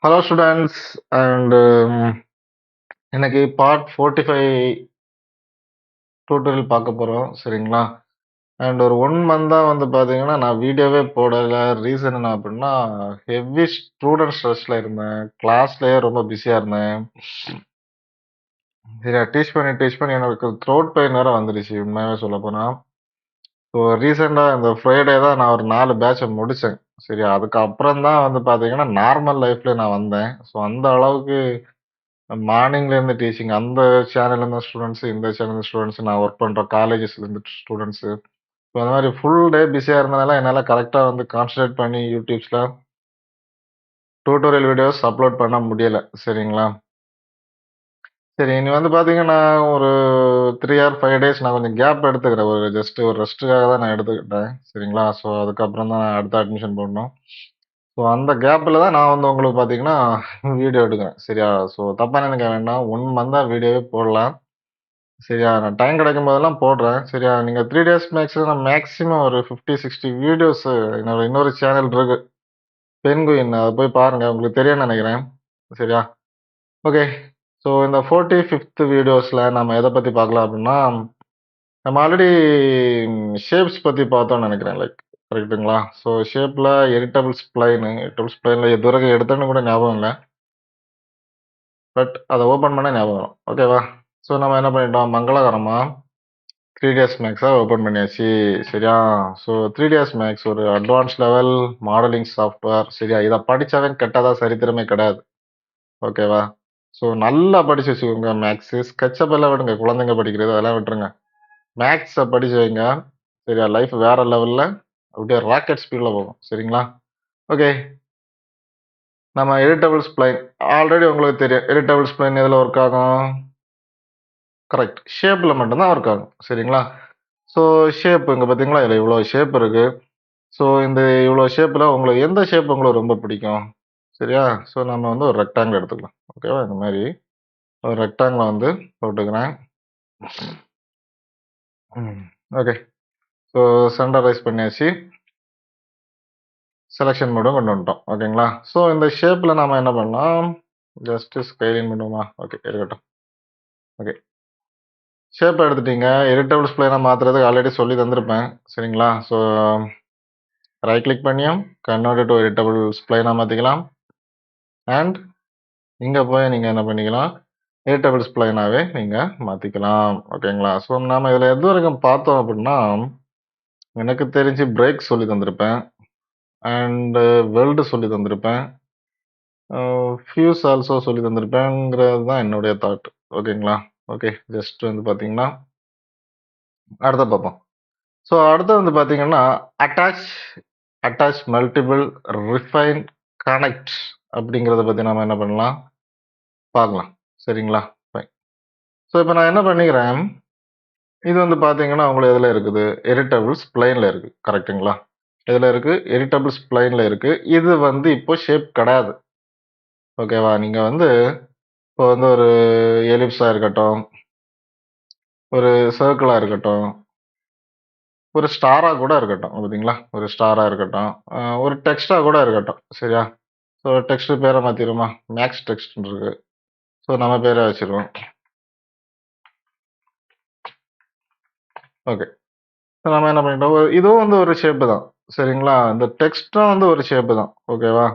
Hello students and இன்னைக்கு part 45 tutorial பார்க்க போறோம் சரிங்களா? அண்ட் ஒரு 1 மந்த்தா வந்து பார்த்தீங்கன்னா, நான் வீடியோவே போடல. ரீசன் என்ன அப்படின்னா, ஹெவி ஸ்டூடண்ட் ஸ்ட்ரெஸ்ல இருந்தேன். கிளாஸ்லயே ரொம்ப பிஸியா இருந்தேன். சரியா டீச் பண்ணி எனக்கு த்ரோட் பெயின் வேற வந்துடுச்சு உண்மையாவே சொல்லப்போனா. ஸோ ரீசெண்டா இந்த ஃப்ரைடே தான் நான் ஒரு 4 பேட்ச முடிச்சேன். சரியா? அதுக்கப்புறம் தான் வந்து பார்த்தீங்கன்னா, நார்மல் லைஃப்ல நான் வந்தேன். ஸோ அந்த அளவுக்கு மார்னிங்லேருந்து டீச்சிங் அந்த சேனல்லேருந்து ஸ்டூடெண்ட்ஸு, இந்த சேனல் ஸ்டூடெண்ட்ஸு, நான் ஒர்க் பண்ற காலேஜஸ்லேருந்து ஸ்டூடெண்ட்ஸு. ஸோ அந்த மாரி ஃபுல் டே பிஸியா இருந்தனால, என்னால கரெக்ட்டா வந்து கான்சன்ட்ரேட் பண்ணி யூடியூப்ஸ்ல டியூட்டோரியல் வீடியோஸ் அப்லோட் பண்ண முடியல. சரிங்களா? சரி இனி வந்து பார்த்தீங்கன்னா, ஒரு 3 ஆர் 5 டேஸ் நான் கொஞ்சம் கேப் எடுத்துக்கிறேன். ஒரு ஜஸ்ட் ஒரு ரெஸ்ட்டுக்காக தான் நான் எடுத்துக்கிட்டேன். சரிங்களா? ஸோ அதுக்கப்புறம் தான் அடுத்த அட்மிஷன் போடணும். ஸோ அந்த கேப்ல தான் நான் வந்து உங்களுக்கு பார்த்தீங்கன்னா, வீடியோ எடுக்கிறேன். சரியா? ஸோ தப்பா நினைக்க வேண்டாம். 1 மந்த்தா வீடியோவே போடல. சரியா? நான் டைம் கிடைக்கும் போதெல்லாம் போடுறேன். சரியா? நீங்க 3 டேஸ் நான் மேக்ஸிமம் ஒரு 50, 60 வீடியோஸ் என்னோட இன்னொரு சேனல் இருக்கு. பென்குயின் அத போய் பாருங்க. உங்களுக்கு தெரியும்னு நெனைக்கிறேன். சரியா? ஓகே. ஸோ இந்த 45த் வீடியோஸ்ல நம்ம எத பத்தி பார்க்கலாம் அப்டின்னா, நம்ம ஆல்ரெடி ஷேப்ஸ் பத்தி பார்த்தோம்னு நெனைக்கிறேன். லைக் கரெக்ட்டுங்களா? ஸோ ஷேப்ல எடிட்டபிள் ஸ்ப்ளைன்ல எதுவரைக்கும் எடுத்தேன்னு கூட ஞாபகம் இல்ல. பட் அத ஓப்பன் பண்ணா ஞாபகம் வரும். ஓகேவா? ஸோ நம்ம என்ன பண்ணிட்டோம் மங்களகரமா 3ds மேக்ஸ ஓப்பன் பண்ணியாச்சு. சரியா? ஸோ 3ds மேக்ஸ் ஒரு அட்வான்ஸ் லெவல் மாடலிங் சாஃப்ட்வேர். சரியா? இத படிச்சவன் கெட்டதா சரித்திரமே கிடையாது. ஓகேவா? ஸோ நல்லா படிச்சு வச்சுக்கோங்க மேக்ஸு. ஸ்கெட்சப் எல்லாம் விடுங்க. குழந்தைங்க படிக்கிறது அதெல்லாம் விட்டுருங்க. மேக்ஸ படிச்சு வைங்க. சரியா? லைஃப் வேற லெவல்ல அப்படியே ராக்கெட் ஸ்பீட்ல போகும். சரிங்களா? ஓகே. நம்ம எடிட்டபிள் ஸ்ப்ளைன் ஆல்ரெடி உங்களுக்கு தெரியும். எடிட்டபிள் ஸ்ப்ளைன் எதுல ஒர்க் ஆகும்? கரெக்ட். ஷேப்ல மட்டும் தான் ஒர்க் ஆகும். சரிங்களா? ஸோ ஷேப் இங்க பார்த்தீங்களா? இதுல இவ்வளோ ஷேப் இருக்கு. ஸோ இந்த இவ்வளோ ஷேப்ல உங்களுக்கு எந்த ஷேப் உங்களுக்கு ரொம்ப பிடிக்கும்? சரியா? ஸோ நம்ம வந்து ஒரு ரெக்டாங்கிள் எடுத்துக்கலாம். ஓகேவா? இந்த மாரி ஒரு ரெக்டாங்கிள வந்து போட்டுக்கிறேன். ஓகே. ஸோ சென்டரைஸ் பண்ணியாச்சு. செலக்ஷன் மோடும் கொண்டு வந்துட்டோம். ஓகேங்களா? ஸோ இந்த ஷேப்ல நாம என்ன பண்ணலாம்? ஜஸ்ட் ஸ்கேலிங் பண்ணுவோமா? ஓகே இருக்கட்டும். ஓகே. ஷேப் எடுத்துட்டீங்க. எடிட்டபிள் ஸ்ப்ளைனா மாத்துறதுக்கு ஆல்ரெடி சொல்லி தந்திருப்பேன். சரிங்களா? ஸோ ரைட் கிளிக் பண்ணியும் கன்வெர்ட் டூ எடிட்டபிள் ஸ்ப்ளைனா மாத்திக்கலாம். அண்ட் இங்க போய் நீங்க என்ன பண்ணிக்கலாம்? எடிட்டபிள் ஸ்ப்ளைனாவே நீங்க மாத்திக்கலாம். ஓகேங்களா? ஸோ நாம இதுல எதுவரைக்கும் பார்த்தோம் அப்படின்னா, எனக்கு தெரிஞ்சு பிரேக் சொல்லி தந்திருப்பேன். அண்ட் வெல்ட் சொல்லி தந்திருப்பேன். ஃபியூஸ் ஆல்சோ சொல்லி தந்திருப்பேங்கிறது தான் என்னுடைய தாட். ஓகேங்களா? ஓகே. ஜஸ்ட் வந்து பார்த்தீங்கன்னா, அடுத்த பார்ப்போம். ஸோ அடுத்து வந்து பார்த்தீங்கன்னா, attach attach multiple refine connect அப்படிங்கிறத பத்தி நாம என்ன பண்ணலாம்? பார்க்கலாம். சரிங்களா? ஃபைன். ஸோ இப்ப நான் என்ன பண்ணிக்கிறேன், இது வந்து பார்த்தீங்கன்னா, உங்களுக்கு எதுல இருக்குது? எடிட்டபிள் ஸ்ப்ளைன்ல இருக்கு. கரெக்ட்டுங்களா? எதுல இருக்கு? எடிட்டபிள் ஸ்ப்ளைன்ல இருக்கு. இது வந்து இப்போ ஷேப் கிடையாது. ஓகேவா? நீங்க வந்து இப்போ வந்து ஒரு எலிப்ஸா இருக்கட்டும், ஒரு சர்க்கிளா இருக்கட்டும், ஒரு ஸ்டாரா கூட இருக்கட்டும். பார்த்தீங்களா? ஒரு ஸ்டாரா இருக்கட்டும், ஒரு டெக்ஸ்ட்டா கூட இருக்கட்டும். சரியா? ஸோ டெக்ஸ்ட் பேர மாத்திருவோமா? மேக்ஸ் டெக்ஸ்ட்ன்னு இருக்கு. ஸோ நம்ம பேரே வச்சுருவோம். ஓகே. நம்ம என்ன பண்ணிட்டோம், இதுவும் வந்து ஒரு ஷேப்பு தான். சரிங்களா? இந்த டெக்ஸ்ட்டும் வந்து ஒரு ஷேப்பு தான். ஓகேவா?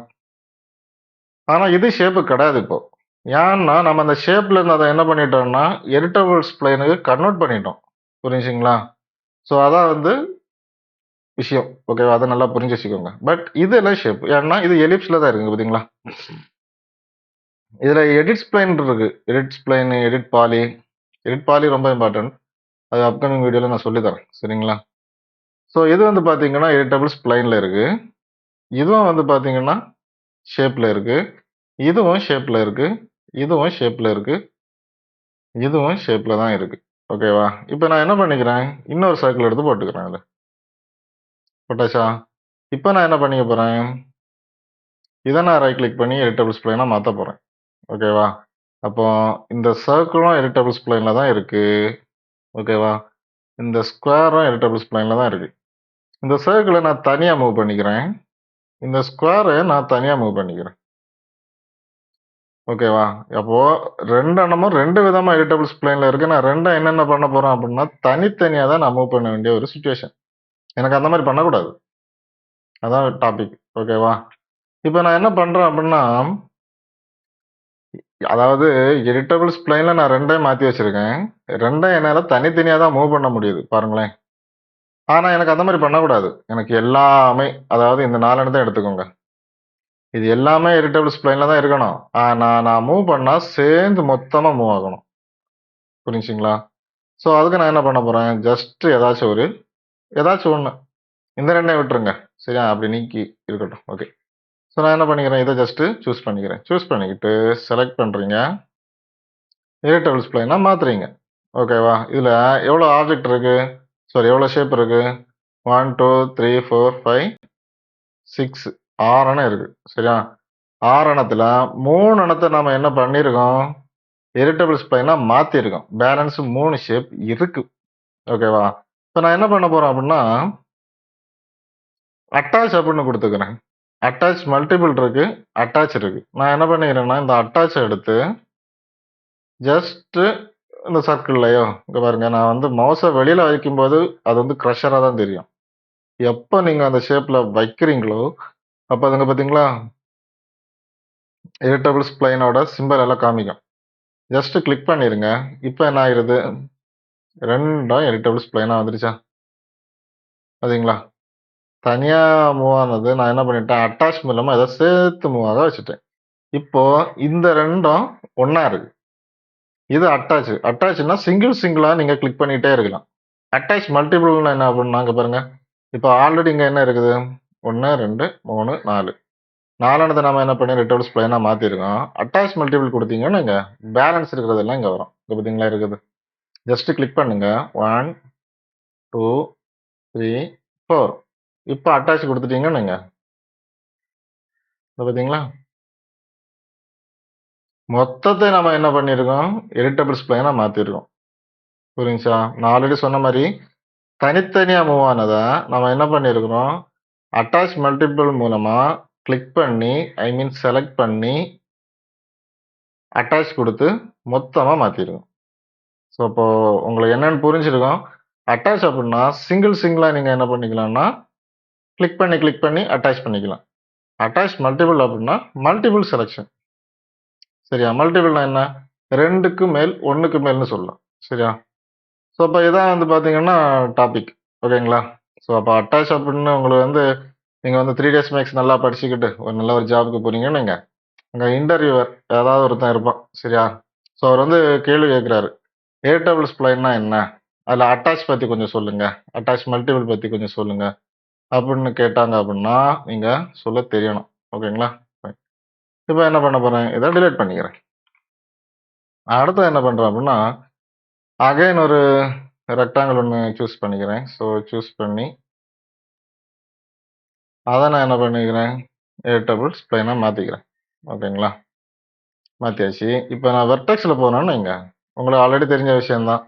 ஆனா இது ஷேப்பு கிடையாது இப்போ. ஏன்னா, நம்ம அந்த ஷேப்ல இருந்து அத என்ன பண்ணிட்டோம்னா, எடிட்டபிள் ஸ்ப்ளைனுக்கு கன்வெர்ட் பண்ணிட்டோம். புரிஞ்சுங்களா? ஸோ அதான் வந்து விஷயம். ஓகேவா? அத நல்லா புரிஞ்சு வச்சுக்கோங்க. பட் இதெல்லாம் ஷேப். ஏன்னா இது எலிப்ஸ்ல தான் இருக்குங்க பார்த்தீங்களா? இதுல எடிட் ஸ்ப்ளைன் இருக்கு. Edit spline, edit poly. Edit poly ரொம்ப இம்பார்ட்டன்ட். அது அப்கமிங் வீடியோல நான் சொல்லி தரேன். சரிங்களா? ஸோ இது வந்து பார்த்தீங்கன்னா, எடிட்டபிள் ஸ்ப்ளைன்ல இருக்கு. இதுவும் வந்து பார்த்தீங்கன்னா, ஷேப்ல இருக்கு. இதுவும் ஷேப்ல இருக்கு. இதுவும் ஷேப்ல இருக்கு. இதுவும் ஷேப்ல தான் இருக்கு. ஓகேவா? இப்ப நான் என்ன பண்ணிக்கிறேன், இன்னொரு சர்க்கிள் எடுத்து போட்டுக்கிறேன் அதுல. போட்டாச்சா? இப்ப நான் என்ன பண்ணிக்க போறேன், இத நான் ரைட் கிளிக் பண்ணி எடிட்டபிள் ஸ்ப்ளைனா மாத்தப் போறேன். ஓகேவா? அப்போ இந்த சர்க்கிளும் எடிட்டபிள் ஸ்ப்ளைன்ல தான் இருக்கு. ஓகேவா? இந்த ஸ்கொயரும் எடிட்டபிள் ஸ்ப்ளைன்ல தான் இருக்கு. இந்த சர்க்கிள நான் தனியா மூவ் பண்ணிக்கிறேன். இந்த ஸ்கொயர நான் தனியா மூவ் பண்ணிக்கிறேன். ஓகேவா? அப்போ 2 எண்ணமும் 2 விதமா எடிட்டபிள் ஸ்ப்ளைன்ல இருக்கு. நான் 2 என்னென்ன பண்ண போறேன் அப்படின்னா, தனித்தனியா தான் நான் மூவ் பண்ண வேண்டிய ஒரு சிச்சுவேஷன். எனக்கு அந்த மாரி பண்ணக்கூடாது. அதான் டாபிக். ஓகேவா? இப்ப நான் என்ன பண்றேன் அப்படின்னா, அதாவது எடிட்டபிள் ஸ்ப்ளைன்ல நான் 2யும் மாத்தி வச்சிருக்கேன். 2ம் என்னால தனித்தனியா தான் மூவ் பண்ண முடியுது. பாருங்களேன். ஆனா எனக்கு அந்த மாரி பண்ணக்கூடாது. எனக்கு எல்லாமே அதாவது இந்த 4 எண்ணத்தையும் எடுத்துக்கோங்க. இது எல்லாமே எடிட்டபிள் ஸ்ப்ளைன்ல தான் இருக்கணும். ஆனா நான் மூவ் பண்ணா சேர்ந்து மொத்தமா மூவ் ஆகணும். புரிஞ்சுச்சுங்களா? ஸோ அதுக்கு நான் என்ன பண்ண போறேன், ஜஸ்ட் ஏதாச்சும் ஒண்ணு. இந்த 2யும் விட்டுருங்க. சரியா? அப்படி நீக்கி இருக்கட்டும். ஓகே. ஸோ நான் என்ன பண்ணிக்கிறேன், இத ஜஸ்ட் சூஸ் பண்ணிக்கிறேன். சூஸ் பண்ணிக்கிட்டு செலக்ட் பண்றீங்க. எடிட்டபிள் ஸ்ப்ளைனா மாத்துறீங்க. ஓகேவா? இதுல எவ்வளோ ஆப்ஜெக்ட் இருக்கு? சாரி எவ்வளோ ஷேப் இருக்கு? 1, 2, 3, 4, 5, 6 6 எண்ணம் இருக்கு. சரியா? 6 எண்ணத்துல 3 எண்ணத்த நாம என்ன பண்ணியிருக்கோம்? எடிட்டபிள் ஸ்ப்ளைனா மாத்தியிருக்கோம். பேலன்ஸ் 3 ஷேப் இருக்கு. ஓகேவா? இப்ப நான் என்ன பண்ண போறேன் அப்படின்னா, அட்டாச் அப்படின்னு குடுத்துக்கிறேன். அட்டாச் மல்டிபிள் இருக்கு, அட்டாச் இருக்கு. நான் என்ன பண்ணிக்கிறேன்னா, இந்த அட்டாச்ச எடுத்து ஜஸ்ட் இந்த சர்க்கிள்லயோ இங்க பாருங்க, நான் வந்து மவுஸ வெளியில வைக்கும்போது அது வந்து க்ரஷரா தான் தெரியும். எப்ப நீங்க அந்த ஷேப்ல வைக்கிறீங்களோ, அப்ப அதுங்க பார்த்தீங்களா, எடிட்டபிள் ஸ்ப்ளைனோட சிம்பல் எல்லாம் காமிக்கும். ஜஸ்ட் கிளிக் பண்ணிருங்க. இப்ப என்ன ஆயிருது? 2ம் எடிட்டபிள் ஸ்ப்ளைனா வந்துருச்சா? பார்த்தீங்களா? தனியா மூவ் ஆனது நான் என்ன பண்ணிட்டேன், அட்டாச் மூலமா இத சேர்த்து மூவ் ஆக வச்சுட்டேன். இப்போ இந்த 2ம் ஒண்ணா இருக்கு. இது அட்டாச். அட்டாச்னா சிங்கிளா நீங்க கிளிக் பண்ணிட்டே இருக்கலாம். அட்டாச் மல்டிபிள்னா என்ன அப்படின்னா, இங்க பாருங்க. இப்போ ஆல்ரெடி இங்க என்ன இருக்குது? 1, 2, 3, 4. 4 நம்ம என்ன பண்ணி எடிட்டபிள் ஸ்ப்ளைனா மாத்திருக்கோம். அட்டாச் மல்டிபிள் குடுத்தீங்கன்னா, இங்க பேலன்ஸ் இருக்கிறதெல்லாம் இங்க வரும். இங்க பார்த்தீங்களா இருக்குது. ஜஸ்ட் கிளிக் பண்ணுங்க. 1, 2, 3, 4. இப்ப அட்டாச் குடுத்துட்டீங்கன்னு வைங்க. இத பார்த்தீங்களா? மொத்தத்தை நம்ம என்ன பண்ணியிருக்கோம்? எடிட்டபிள் ஸ்ப்ளைனா மாத்திருக்கோம். புரிஞ்சுச்சா? நான் ஆல்ரெடி சொன்ன மாரி, தனித்தனியா மூவ் ஆனத நம்ம என்ன பண்ணியிருக்கிறோம்? அட்டாச் மல்டிபிள் மூலமா கிளிக் பண்ணி, ஐ மீன் செலக்ட் பண்ணி, அட்டாச் குடுத்து மொத்தமா மாத்திருக்கோம். ஸோ, அப்போ உங்களுக்கு என்னன்னு புரிஞ்சிருக்கும். அட்டாச் அப்டின்னா, சிங்கிளா நீங்க என்ன பண்ணிக்கலாம்னா, கிளிக் பண்ணி அட்டாச் பண்ணிக்கலாம். அட்டாச் மல்டிபிள் அப்டின்னா, மல்டிபிள் செலக்ஷன். சரியா? மல்டிபிள்னா என்ன? 2க்கு மேல், 1க்கு மேல்னு சொல்லலாம். சரியா? ஸோ, அப்ப இதான் வந்து பார்த்தீங்கன்னா டாபிக். ஓகேங்களா? ஸோ, அப்ப அட்டாச் அப்டின்னு உங்களுக்கு வந்து நீங்க வந்து 3 டேஸ் மேக்ஸ் நல்லா படிச்சுக்கிட்டு, ஒரு நல்ல ஒரு ஜாப்க்கு போறீங்கன்னு வைங்க. அங்க இன்டர்வியூவர் யாராவது ஒருத்தன் இருப்பான். சரியா? ஸோ, அவர் வந்து கேள்வி கேட்கிறாரு. எடிட்டபிள் ஸ்ப்ளைன்னா என்ன? அதுல அட்டாச் பத்தி கொஞ்சம் சொல்லுங்க. அட்டாச் மல்டிபிள் பத்தி கொஞ்சம் சொல்லுங்க. அப்படின்னு கேட்டாங்க அப்படின்னா, நீங்க சொல்ல தெரியணும். ஓகேங்களா? ஃபைன். இப்ப என்ன பண்ண போறேன்? இத டிலீட் பண்ணிக்கிறேன். அடுத்து என்ன பண்றேன் அப்படின்னா, அகைன் ஒரு ரெக்டாங்கிள் ஒண்ணு சூஸ் பண்ணிக்கிறேன். ஸோ, சூஸ் பண்ணி, அத நான் என்ன பண்ணிக்கிறேன்? எடிட்டபிள் ஸ்ப்ளைனா மாத்திக்கிறேன். ஓகேங்களா? மாத்தியாச்சு. இப்ப நான் வெர்டெக்ஸ்ல போனேன்னு வைங்க. உங்களுக்கு ஆல்ரெடி தெரிஞ்ச விஷயம் தான்.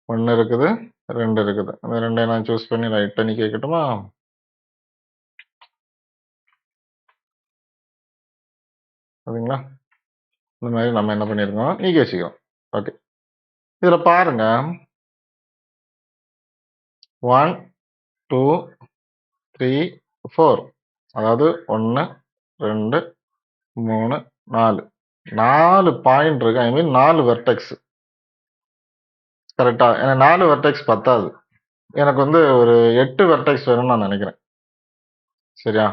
1 இருக்குது, 2 இருக்குது. அந்த 2யும் நான் சூஸ் பண்ணி ரைட்டா நீக்கி வைக்கட்டுமா? ஓகேங்களா? இந்த மாரி நம்ம என்ன பண்ணியிருக்கோம்? நீக்கி வச்சுக்கிறோம். ஓகே. இதுல பாருங்க. 1, 2, 3, 4. அதாவது 1, 2, 3, 4. 4 பாயிண்ட் இருக்கு. ஐ மீன் 4 வெர்டெக்ஸ். கரெக்ட்டா? எனக்கு 4 வெர்டெக்ஸ் பத்தாது. எனக்கு வந்து ஒரு 8 வெர்டெக்ஸ் வேணும்னு நான் நெனைக்கிறேன். சரியா?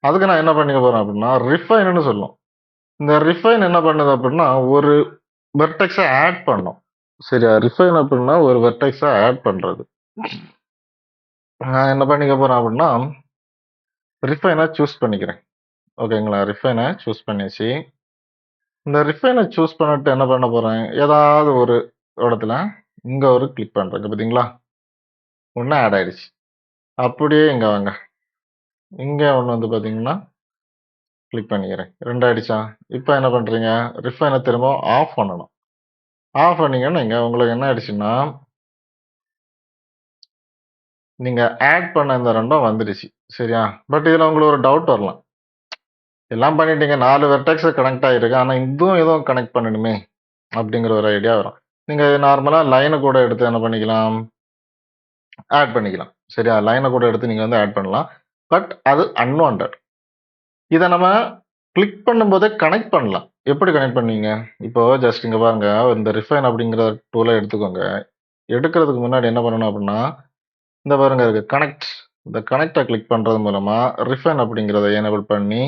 அதுக்கு நான் என்ன பண்ணிக்க போறேன் அப்படின்னா, ரிஃபைன்னு சொல்லும். இந்த ரிஃபைன் என்ன பண்ணுது அப்படின்னா, ஒரு வெர்டெக்ஸ ஆட் பண்ணும். சரியா? ரிஃபைன் அப்படின்னா ஒரு வெர்டெக்ஸ ஆட் பண்றது. நான் என்ன பண்ணிக்க போறேன் அப்படின்னா, ரிஃபைன சூஸ் பண்ணிக்கிறேன். ஓகேங்களா? ரிஃபைன சூஸ் பண்ணியாச்சு. இந்த ரிஃபைன சூஸ் பண்ணிட்டு என்ன பண்ண போறேன், ஏதாவது ஒரு இடத்துல இங்க ஒரு கிளிக் பண்றேன். இங்க பார்த்தீங்களா? 1 ஆட் ஆயிடுச்சு. அப்படியே இங்க வாங்க. இங்க ஒண்ணு வந்து பார்த்தீங்கன்னா, கிளிக் பண்ணிக்கிறேன். 2 ஆயிடுச்சா? இப்ப என்ன பண்றீங்க? ரிஃபைன திரும்ப ஆஃப் பண்ணணும். ஆஃப் பண்ணீங்கன்னு வைங்க, உங்களுக்கு என்ன ஆயிடுச்சுன்னா, நீங்க ஆட் பண்ண இந்த 2ம் வந்துடுச்சு. சரியா? பட் இதுல உங்களுக்கு ஒரு டவுட் வரலாம். எல்லாம் பண்ணிட்டீங்க. 4 வெர்டெக்ஸ் கனெக்ட் ஆயிருக்கு. ஆனா இதுவும் ஏதோ கனெக்ட் பண்ணணுமே! அப்படிங்கிற ஒரு ஐடியா வரும். நீங்க நார்மலா லைன கூட எடுத்து என்ன பண்ணிக்கலாம்? ஆட் பண்ணிக்கலாம். சரியா? லைன கூட எடுத்து நீங்க வந்து ஆட் பண்ணலாம். பட் அது அன்வான்டட். இத நம்ம கிளிக் பண்ணும்போதே கனெக்ட் பண்ணலாம். எப்படி கனெக்ட் பண்ணுவீங்க? இப்போ ஜஸ்ட் இங்க பாருங்க. இந்த ரிஃபைன் அப்படிங்கிற டூல எடுத்துக்கோங்க. எடுக்கிறதுக்கு முன்னாடி என்ன பண்ணணும் அப்படின்னா, இந்த பாருங்க இருக்கு கனெக்ட். இந்த கனெக்ட்ட கிளிக் பண்றது மூலமா ரிஃபைன் அப்படிங்கிறத எனேபிள் பண்ணி,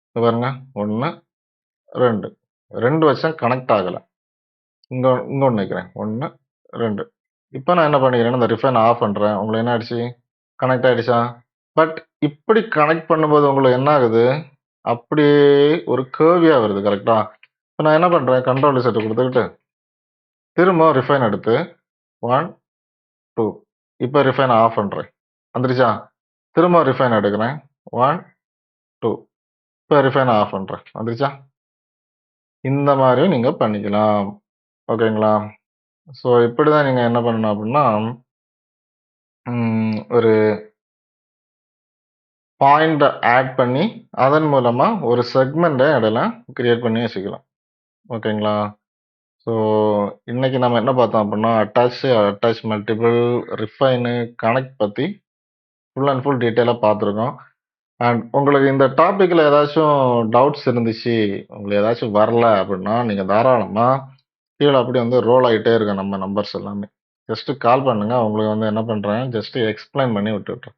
இங்க பாருங்க 1, 2. 2 வச்சா கனெக்ட் ஆகல. இங்க இங்க ஒண்ணு வைக்கிறேன். 1, 2. இப்ப நான் என்ன பண்ணிக்கிறேன்னா, இந்த ரிஃபைன் ஆஃப் பண்றேன். உங்களுக்கு என்ன ஆயிடுச்சு? கனெக்ட் ஆயிடுச்சா? பட் இப்படி கனெக்ட் பண்ணும்போது உங்களுக்கு என்ன ஆகுது? அப்படியே ஒரு கர்வியா வருது. கரெக்ட்டா? இப்ப நான் என்ன பண்றேன்? கண்ட்ரோல் இசட் குடுத்துக்கிட்டு, திரும்ப ரிஃபைன் எடுத்து 1, 2. இப்ப ரிஃபைன் ஆஃப் பண்றேன். வந்துருச்சா? திரும்ப ரிஃபைன் எடுக்கிறேன். 1, 2. இப்ப ரிஃபைன் ஆஃப் பண்றேன். வந்துருச்சா? இந்த மாரியும் நீங்க பண்ணிக்கலாம். ஓகேங்களா? ஸோ இப்படிதான் நீங்க என்ன பண்ணணும் அப்படின்னா, ஒரு பாயிண்ட்ட ஆட் பண்ணி, அதன் மூலமா ஒரு செக்மெண்ட்ட இடையில கிரியேட் பண்ணி வச்சுக்கலாம். ஓகேங்களா? ஸோ இன்னைக்கு நம்ம என்ன பார்த்தோம் அப்படின்னா, அட்டாச் மல்டிபிள், ரிஃபைனு, கனெக்ட் பத்தி ஃபுல் அண்ட் ஃபுல் டீட்டெயிலா பார்த்துருக்கோம். அண்ட் உங்களுக்கு இந்த டாபிக்ல ஏதாச்சும் டவுட்ஸ் இருந்துச்சு, உங்களுக்கு ஏதாச்சும் வரல அப்படின்னா, நீங்க தாராளமா கீழ அப்படியே வந்து ரோல் ஆயிட்டே இருக்கும் நம்ம நம்பர்ஸ் எல்லாமே. ஜஸ்ட் கால் பண்ணுங்க. உங்களுக்கு வந்து என்ன பண்றேன், ஜஸ்ட் எக்ஸ்பிளைன் பண்ணி விட்டுடுறேன்.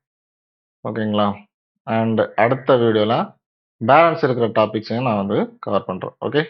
ஓகேங்களா? அண்ட் அடுத்த வீடியோல பேலன்ஸ் இருக்கிற டாபிக்ஸையும் நான் வந்து கவர் பண்றேன். ஓகே?